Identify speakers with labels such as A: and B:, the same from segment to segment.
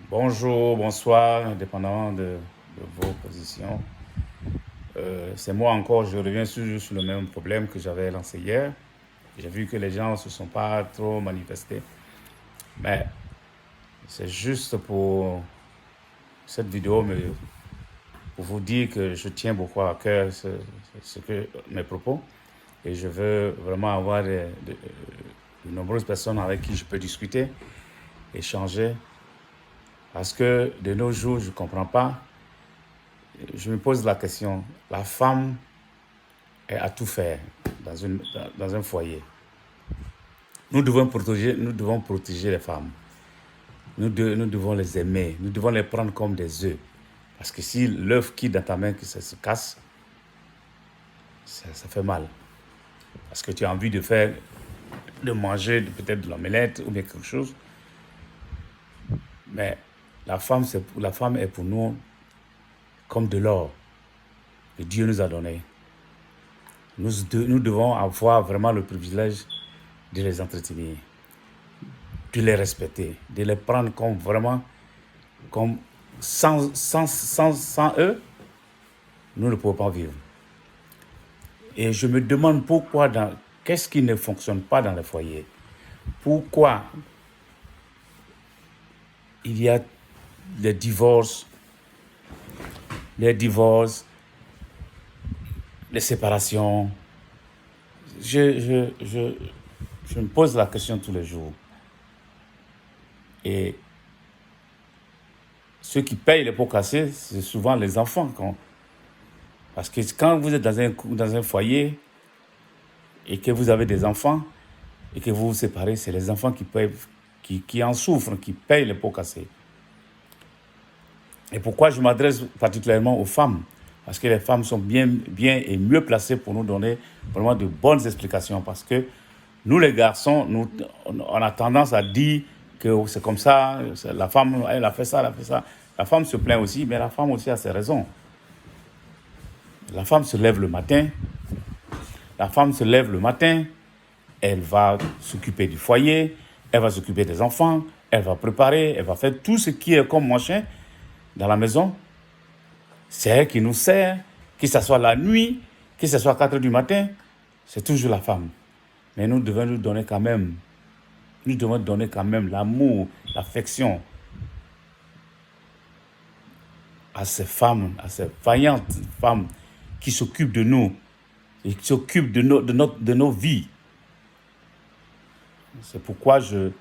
A: Bonjour, bonsoir, dépendant de vos positions. C'est moi encore, je reviens sur le même problème que j'avais lancé hier. J'ai vu que les gens ne se sont pas trop manifestés. Mais c'est juste pour cette vidéo, pour vous dire que je tiens beaucoup à cœur mes propos. Et je veux vraiment avoir de nombreuses personnes avec qui je peux discuter, échanger. Parce que de nos jours, je ne comprends pas. Je me pose la question, la femme est à tout faire dans un foyer. Nous devons protéger les femmes. Nous devons les aimer. Nous devons les prendre comme des œufs. Parce que si l'œuf qui est dans ta main que ça se casse, ça fait mal. Parce que tu as envie de manger peut-être de l'omelette ou bien quelque chose. Mais la femme est pour nous comme de l'or que Dieu nous a donné. Nous devons avoir vraiment le privilège de les entretenir, de les respecter, de les prendre comme vraiment, comme sans eux, nous ne pouvons pas vivre. Et je me demande qu'est-ce qui ne fonctionne pas dans les foyers? Pourquoi il y a des divorces, les séparations? Je me pose la question tous les jours. Et ceux qui payent les pots cassés, c'est souvent les enfants. Parce que quand vous êtes dans un foyer et que vous avez des enfants et que vous vous séparez, c'est les enfants qui en souffrent, qui payent les pots cassés. Et pourquoi je m'adresse particulièrement aux femmes? Parce que les femmes sont bien et mieux placées pour nous donner vraiment de bonnes explications. Parce que nous, les garçons, on a tendance à dire que c'est comme ça, la femme, elle a fait ça, elle a fait ça. La femme se plaint aussi, mais la femme aussi a ses raisons. La femme se lève le matin. Elle va s'occuper du foyer, elle va s'occuper des enfants, elle va préparer, elle va faire tout ce qui est comme machin dans la maison. C'est elle qui nous sert, que ce soit la nuit, que ce soit à 4 heures du matin, c'est toujours la femme. Mais nous devons donner quand même l'amour, l'affection à ces femmes, à ces vaillantes femmes qui s'occupent de nous et qui s'occupent de nos vies. C'est pourquoi je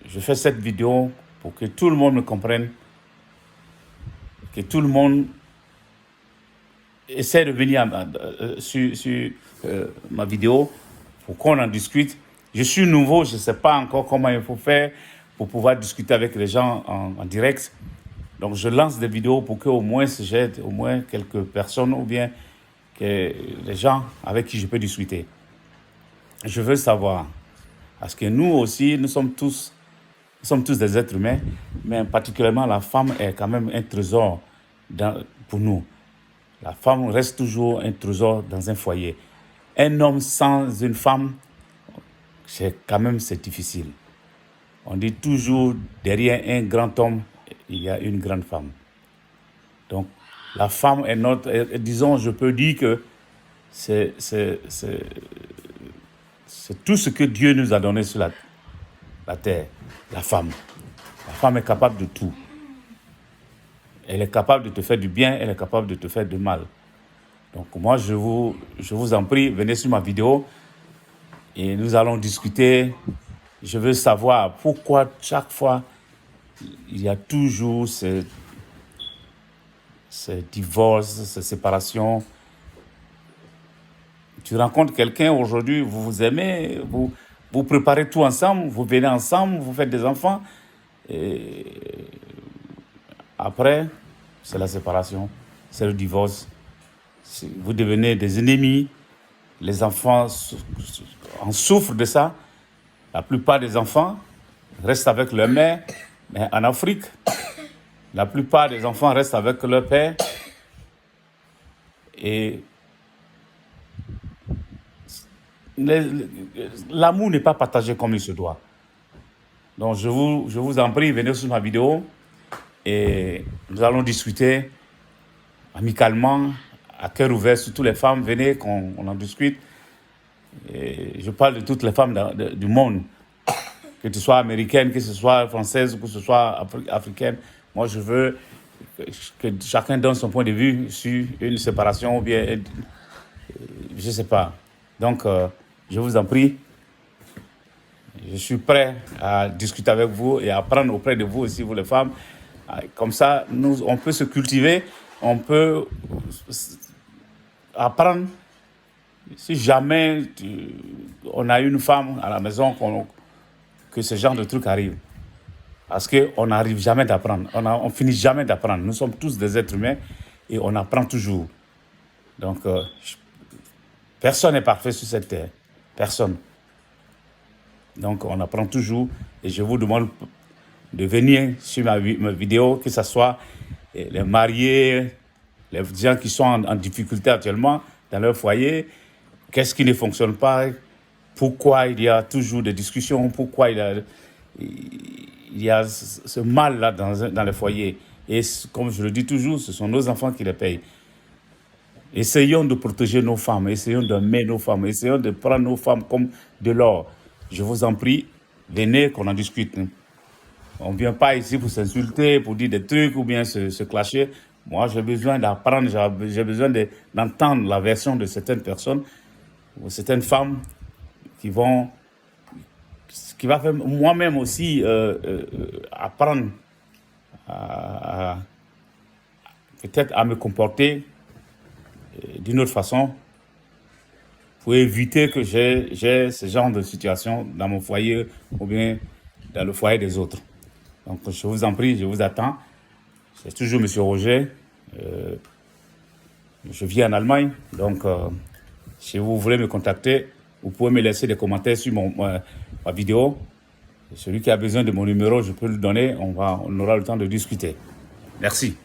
A: fais cette vidéo pour que tout le monde me comprenne, que tout le monde essaie de venir sur ma vidéo pour qu'on en discute. Je suis nouveau, je ne sais pas encore comment il faut faire pour pouvoir discuter avec les gens en direct. Donc je lance des vidéos pour qu'au moins j'aide au moins quelques personnes ou bien que les gens avec qui je peux discuter. Je veux savoir, parce que nous aussi, nous sommes tous des êtres humains, mais particulièrement la femme est quand même un trésor pour nous. La femme reste toujours un trésor dans un foyer. Un homme sans une femme, c'est difficile. On dit toujours, derrière un grand homme, il y a une grande femme. Donc, la femme est disons, je peux dire que c'est tout ce que Dieu nous a donné sur la terre, la femme. La femme est capable de tout. Elle est capable de te faire du bien, elle est capable de te faire du mal. Donc moi, je vous en prie, venez sur ma vidéo et nous allons discuter. Je veux savoir pourquoi chaque fois, il y a toujours ces divorces, ces séparations. Tu rencontres quelqu'un aujourd'hui, vous vous aimez, vous préparez tout ensemble, vous venez ensemble, vous faites des enfants. Et après, c'est la séparation, c'est le divorce. Vous devenez des ennemis. Les enfants en souffrent de ça. La plupart des enfants restent avec leur mère. Mais en Afrique, la plupart des enfants restent avec leur père. Et l'amour n'est pas partagé comme il se doit. Donc, je vous en prie, venez sur ma vidéo et nous allons discuter amicalement, à cœur ouvert, sur toutes les femmes. Venez, qu'on en discute. Et je parle de toutes les femmes du monde, que tu sois américaine, que ce soit française, que ce soit africaine. Moi, je veux que chacun donne son point de vue sur une séparation ou bien, je ne sais pas. Donc, je vous en prie, je suis prêt à discuter avec vous et à apprendre auprès de vous aussi, vous les femmes. Comme ça, on peut se cultiver, on peut apprendre. Si jamais on a une femme à la maison, que ce genre de truc arrive. Parce qu'on n'arrive jamais d'apprendre, on finit jamais d'apprendre. Nous sommes tous des êtres humains et on apprend toujours. Donc, personne n'est parfait sur cette terre. Personne. Donc, on apprend toujours. Et je vous demande de venir sur ma vidéo, que ce soit les mariés, les gens qui sont en difficulté actuellement dans leur foyer. Qu'est-ce qui ne fonctionne pas? Pourquoi il y a toujours des discussions? Pourquoi il y a ce mal-là dans les foyers? Et comme je le dis toujours, ce sont nos enfants qui les payent. Essayons de protéger nos femmes, essayons d'aimer nos femmes, essayons de prendre nos femmes comme de l'or. Je vous en prie, venez qu'on en discute. On ne vient pas ici pour s'insulter, pour dire des trucs ou bien se clasher. Moi, j'ai besoin d'apprendre, j'ai besoin d'entendre la version de certaines personnes ou certaines femmes qui va faire moi-même aussi apprendre peut-être à me comporter d'une autre façon pour éviter que j'ai ce genre de situation dans mon foyer ou bien dans le foyer des autres. Donc, je vous en prie, je vous attends. C'est toujours M. Roger. Je vis en Allemagne. Donc, si vous voulez me contacter, vous pouvez me laisser des commentaires sur ma vidéo. Celui qui a besoin de mon numéro, je peux le donner. On aura le temps de discuter. Merci.